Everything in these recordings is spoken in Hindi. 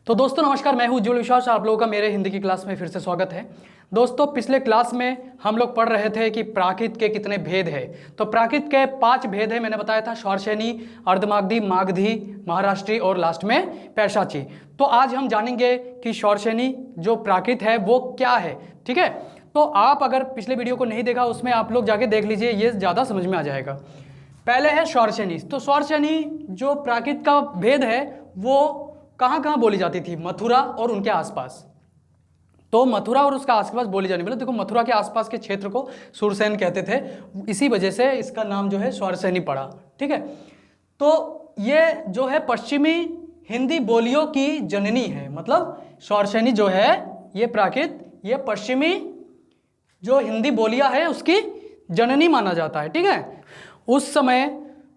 तो दोस्तों नमस्कार, मैं हूं उज्ज्वल विश्वास। आप लोगों का मेरे हिंदी की क्लास में फिर से स्वागत है। दोस्तों पिछले क्लास में हम लोग पढ़ रहे थे कि प्राकृत के कितने भेद हैं। तो प्राकृत के 5 भेद हैं, मैंने बताया था, शौरसेनी, अर्धमागधी, मागधी, महाराष्ट्री और लास्ट में पैशाची। तो आज हम जानेंगे कि शौरसेनी जो प्राकृत है वो क्या है। ठीक है, तो आप अगर पिछले वीडियो को नहीं देखा उसमें आप लोग जाके देख लीजिए, ये ज़्यादा समझ में आ जाएगा। पहले है शौरसेनी। तो शौरसेनी जो प्राकृत का भेद है वो कहाँ कहाँ बोली जाती थी? मथुरा और उनके आसपास। तो मथुरा और उसका आसपास बोली जाने वाली, देखो मथुरा के आसपास के क्षेत्र को सुरसेन कहते थे, इसी वजह से इसका नाम जो है शौरसेनी पड़ा। ठीक है, तो ये जो है पश्चिमी हिंदी बोलियों की जननी है। मतलब शौरसेनी जो है ये प्राकृत, ये पश्चिमी जो हिंदी बोलियां है उसकी जननी माना जाता है। ठीक है, उस समय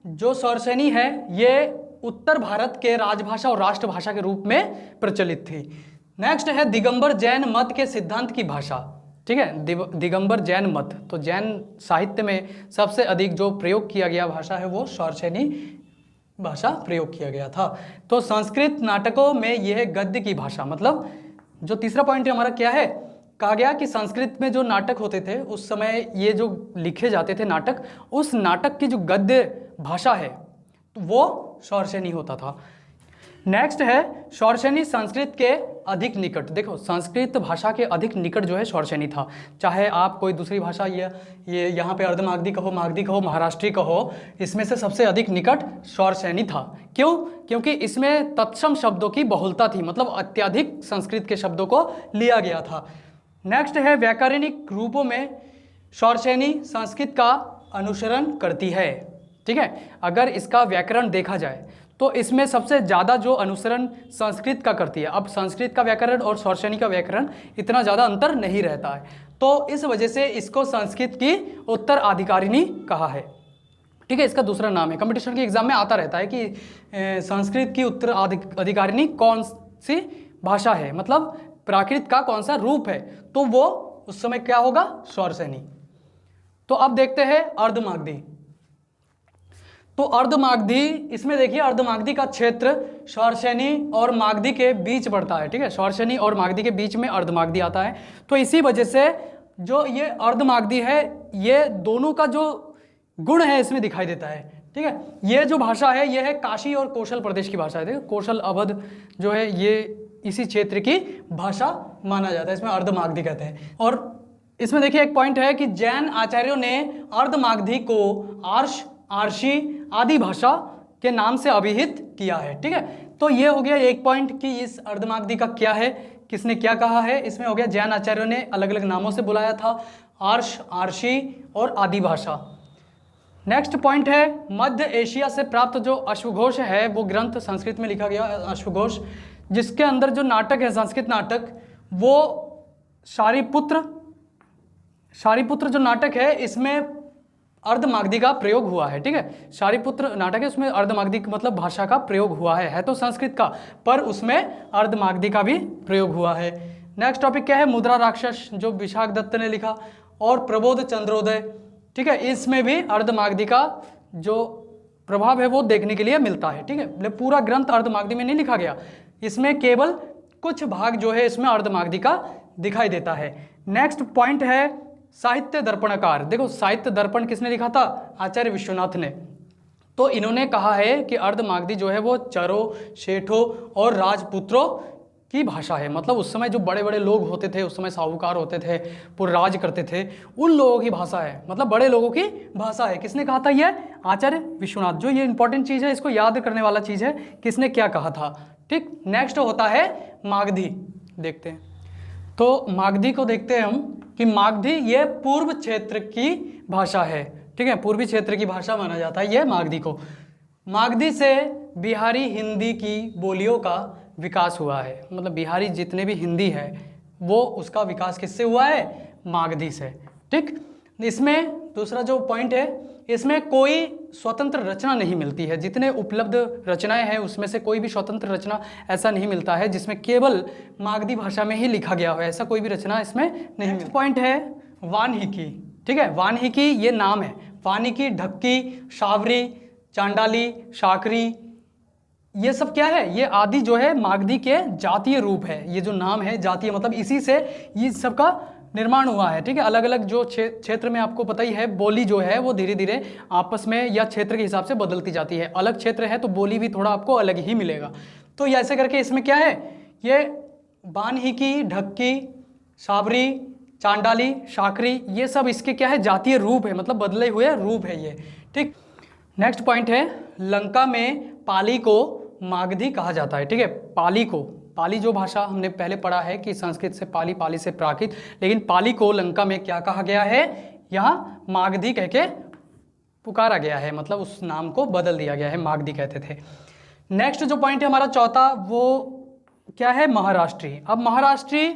जो शौरसेनी है ये उत्तर भारत के राजभाषा और राष्ट्रभाषा के रूप में प्रचलित थी। नेक्स्ट है दिगंबर जैन मत के सिद्धांत की भाषा। ठीक है, दिगंबर जैन मत, तो जैन साहित्य में सबसे अधिक जो प्रयोग किया गया भाषा है वो शौरसेनी भाषा प्रयोग किया गया था। तो संस्कृत नाटकों में यह गद्य की भाषा, मतलब जो तीसरा पॉइंट हमारा क्या है, कहा गया कि संस्कृत में जो नाटक होते थे उस समय ये जो लिखे जाते थे नाटक, उस नाटक की जो गद्य भाषा है वो शौरसेनी होता था। नेक्स्ट है शौरसेनी संस्कृत के अधिक निकट। देखो संस्कृत भाषा के अधिक निकट जो है शौरसेनी था। चाहे आप कोई दूसरी भाषा ये यहाँ पे अर्धमागधी कहो, मागधी कहो, महाराष्ट्री कहो, इसमें से सबसे अधिक निकट शौरसेनी था। क्यों? क्योंकि इसमें तत्सम शब्दों की बहुलता थी, मतलब अत्यधिक संस्कृत के शब्दों को लिया गया था। नेक्स्ट है व्याकरणिक रूपों में शौरसेनी संस्कृत का अनुसरण करती है। ठीक है, अगर इसका व्याकरण देखा जाए तो इसमें सबसे ज़्यादा जो अनुसरण संस्कृत का करती है। अब संस्कृत का व्याकरण और शौरसेनी का व्याकरण इतना ज़्यादा अंतर नहीं रहता है, तो इस वजह से इसको संस्कृत की उत्तराधिकारिणी कहा है। ठीक है, इसका दूसरा नाम है, कंपटीशन के एग्जाम में आता रहता है कि संस्कृत की उत्तराधिकारिणी कौन सी भाषा है, मतलब प्राकृत का कौन सा रूप है, तो वो उस समय क्या होगा? शौरसेनी। तो अब देखते हैं अर्धमागधी। तो अर्धमागधी, इसमें देखिए अर्धमागधी का क्षेत्र शौरसेनी और मागधी के बीच पड़ता है। ठीक है, शौरसेनी और मागधी के बीच में अर्धमागधी आता है। तो इसी वजह से जो ये अर्धमागधी है ये दोनों का जो गुण है इसमें दिखाई देता है। ठीक है, ये जो भाषा है ये है काशी और कौशल प्रदेश की भाषा है। देखो कौशल अवध जो है ये इसी क्षेत्र की भाषा माना जाता है, इसमें अर्धमागधी कहते हैं। और इसमें देखिए एक पॉइंट है कि जैन आचार्यों ने अर्धमागधी को आर्ष, आर्षी आदि भाषा के नाम से अभिहित किया है। ठीक है, तो ये हो गया एक पॉइंट कि इस अर्धमागधी का क्या है, किसने क्या कहा है। इसमें हो गया जैन आचार्यों ने अलग अलग नामों से बुलाया था, आर्ष, आर्षी और आदि भाषा। नेक्स्ट पॉइंट है मध्य एशिया से प्राप्त जो अश्वघोष है वो ग्रंथ संस्कृत में लिखा गया अश्वघोष, जिसके अंदर जो नाटक है संस्कृत नाटक वो शारिपुत्र जो नाटक है इसमें अर्धमागधी का प्रयोग हुआ है। ठीक है, शारिपुत्र नाटक है उसमें अर्धमागधी मतलब भाषा का प्रयोग हुआ है तो संस्कृत का, पर उसमें अर्धमागधी का भी प्रयोग हुआ है। नेक्स्ट टॉपिक क्या है? मुद्रा राक्षस जो विशाख दत्त ने लिखा, और प्रबोध चंद्रोदय। ठीक है, इसमें भी अर्धमागधी का जो प्रभाव है वो देखने के लिए मिलता है। ठीक है, मतलब पूरा ग्रंथ अर्धमागधी में नहीं लिखा गया, इसमें केवल कुछ भाग जो है इसमें अर्धमागधी का दिखाई देता है। नेक्स्ट पॉइंट है साहित्य दर्पणकार। देखो साहित्य दर्पण किसने लिखा था? आचार्य विश्वनाथ ने। तो इन्होंने कहा है कि अर्धमागधी जो है वो चरों, शेठों और राजपुत्रों की भाषा है। मतलब उस समय जो बड़े बड़े लोग होते थे, उस समय साहूकार होते थे, पूरा राज करते थे, उन लोगों की भाषा है, मतलब बड़े लोगों की भाषा है। किसने कहा था? ये आचार्य विश्वनाथ। जो ये इंपॉर्टेंट चीज़ है, इसको याद करने वाला चीज़ है, किसने क्या कहा था। ठीक, नेक्स्ट होता है मागधी। देखते हैं, तो मागधी को देखते हैं हम कि मागधी ये पूर्व क्षेत्र की भाषा है। ठीक है, पूर्वी क्षेत्र की भाषा माना जाता है ये मागधी को। मागधी से बिहारी हिंदी की बोलियों का विकास हुआ है, मतलब बिहारी जितने भी हिंदी है वो उसका विकास किससे हुआ है? मागधी से। ठीक, इसमें दूसरा जो पॉइंट है, इसमें कोई स्वतंत्र रचना नहीं मिलती है। जितने उपलब्ध रचनाएं हैं उसमें से कोई भी स्वतंत्र रचना ऐसा नहीं मिलता है जिसमें केवल मागधी भाषा में ही लिखा गया हो, ऐसा कोई भी रचना इसमें नहीं मिलती। पॉइंट है वानहिकी। ठीक है, वानहिकी ये नाम है, वानिकी, ढक्की, शावरी, चांडाली, शाकरी, ये सब क्या है, ये आदि जो है मागधी के जातीय रूप है। ये जो नाम है जातीय मतलब इसी से ये सब का निर्माण हुआ है। ठीक है, अलग अलग जो क्षेत्र में आपको पता ही है बोली जो है वो धीरे धीरे आपस में या क्षेत्र के हिसाब से बदलती जाती है। अलग क्षेत्र है तो बोली भी थोड़ा आपको अलग ही मिलेगा। तो ये ऐसे करके इसमें क्या है, ये बानहिकी, ढक्की, साबरी, चांडाली, शाकरी, ये सब इसके क्या है जातीय रूप है, मतलब बदले हुए रूप है ये। ठीक, नेक्स्ट पॉइंट है लंका में पाली को मागधी कहा जाता है। ठीक है, पाली को, पाली जो भाषा हमने पहले पढ़ा है कि संस्कृत से पाली, पाली से प्राकृत, लेकिन पाली को लंका में क्या कहा गया है, यहाँ मागधी कह के पुकारा गया है, मतलब उस नाम को बदल दिया गया है, मागधी कहते थे। नेक्स्ट जो पॉइंट है हमारा चौथा वो क्या है, महाराष्ट्री। अब महाराष्ट्री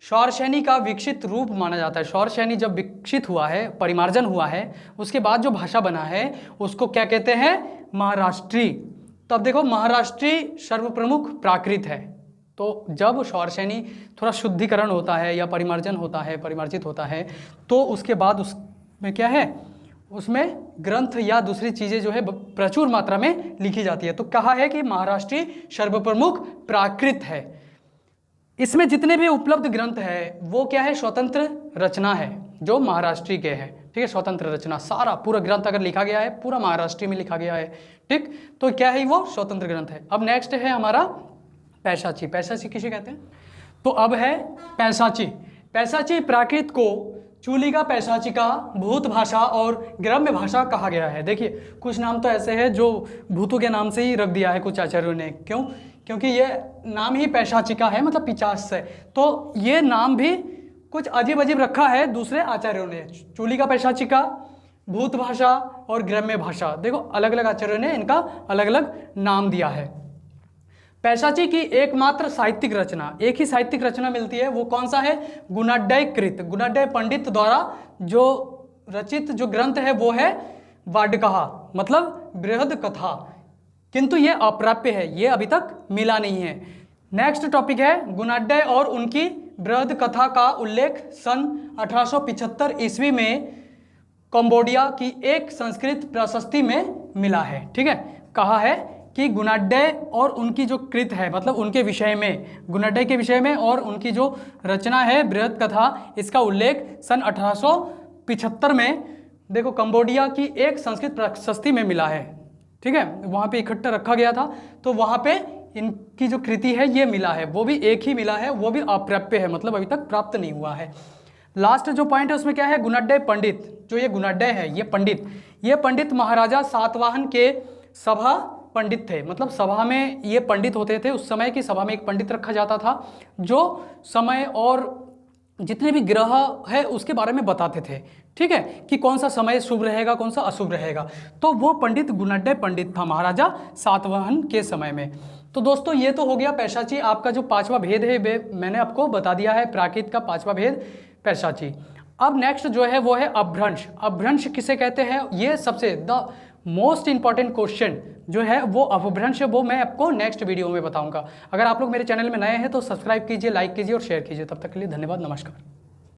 शौरसेनी का विकसित रूप माना जाता है। शौरसेनी जब विकसित हुआ है, परिमार्जन हुआ है, उसके बाद जो भाषा बना है उसको क्या कहते हैं, महाराष्ट्री। तो अब देखो महाराष्ट्री सर्वप्रमुख प्राकृत है। तो जब शौरसेनी थोड़ा शुद्धिकरण होता है या परिमार्जन होता है, परिमार्जित होता है, तो उसके बाद उसमें क्या है, उसमें ग्रंथ या दूसरी चीज़ें जो है प्रचुर मात्रा में लिखी जाती है। तो कहा है कि महाराष्ट्री सर्वप्रमुख प्राकृत है। इसमें जितने भी उपलब्ध ग्रंथ है वो क्या है, स्वतंत्र रचना है जो महाराष्ट्री के हैं। ठीक है, स्वतंत्र रचना, सारा पूरा ग्रंथ अगर लिखा गया है पूरा महाराष्ट्री में लिखा गया है। ठीक, तो क्या है वो स्वतंत्र ग्रंथ है। अब नेक्स्ट है हमारा पैशाची। पैशाची किसे कहते हैं, तो अब है पैशाची। पैशाची प्राकृत को चूलिका पैशाचिका, भूत भाषा और ग्राम्य भाषा कहा गया है। देखिए कुछ नाम तो ऐसे हैं जो भूतों के नाम से ही रख दिया है कुछ आचार्यों ने। क्यों, क्योंकि ये नाम ही पैशाचिका है, मतलब 50 से, तो ये नाम भी कुछ अजीब अजीब रखा है दूसरे आचार्यों ने। चूलिका पैशाचिका, भूत भाषा और ग्राम्य भाषा, देखो अलग अलग आचार्यों ने इनका अलग अलग नाम दिया है। पैशाची की एकमात्र साहित्यिक रचना, एक ही साहित्यिक रचना मिलती है, वो कौन सा है, गुणाढ्य कृत। गुणाढ्य पंडित द्वारा जो रचित जो ग्रंथ है वो है वाड्कहा, मतलब बृहद कथा, किंतु ये अप्राप्य है, ये अभी तक मिला नहीं है। नेक्स्ट टॉपिक है गुणाढ्य और उनकी बृहद कथा का उल्लेख सन 1875 ईस्वी में कंबोडिया की एक संस्कृत प्रशस्ति में मिला है। ठीक है, कहा है कि गुणाढ्य और उनकी जो कृत है, मतलब उनके विषय में, गुणाढ्य के विषय में और उनकी जो रचना है बृहद कथा, इसका उल्लेख सन 1875 में देखो कंबोडिया की एक संस्कृत प्रशस्ति में मिला है। ठीक है, वहाँ पे इकट्ठा रखा गया था, तो वहाँ पे इनकी जो कृति है ये मिला है, वो भी एक ही मिला है, वो भी अप्राप्य है, मतलब अभी तक प्राप्त नहीं हुआ है। लास्ट जो पॉइंट है उसमें क्या है, गुणाढ्य पंडित। जो ये गुणाढ्य है ये पंडित महाराजा सातवाहन के सभा पंडित थे, मतलब सभा में ये पंडित होते थे। उस समय की सभा में एक पंडित रखा जाता था जो समय और जितने भी ग्रह है उसके बारे में बताते थे। ठीक है, कि कौन सा समय शुभ रहेगा, कौन सा अशुभ रहेगा, तो वो पंडित गुणाढ्य पंडित था महाराजा सातवाहन के समय में। तो दोस्तों ये तो हो गया पैशाची। आपका जो पांचवा भेद है मैंने आपको बता दिया है, प्राकृत का पांचवा भेद पैशाची। अब नेक्स्ट जो है वो है अपभ्रंश। अपभ्रंश किसे कहते हैं, ये सबसे द मोस्ट इंपॉर्टेंट क्वेश्चन जो है वो अपभ्रंश है, वो मैं आपको नेक्स्ट वीडियो में बताऊंगा। अगर आप लोग मेरे चैनल में नए हैं तो सब्सक्राइब कीजिए, लाइक कीजिए और शेयर कीजिए। तब तक के लिए धन्यवाद, नमस्कार।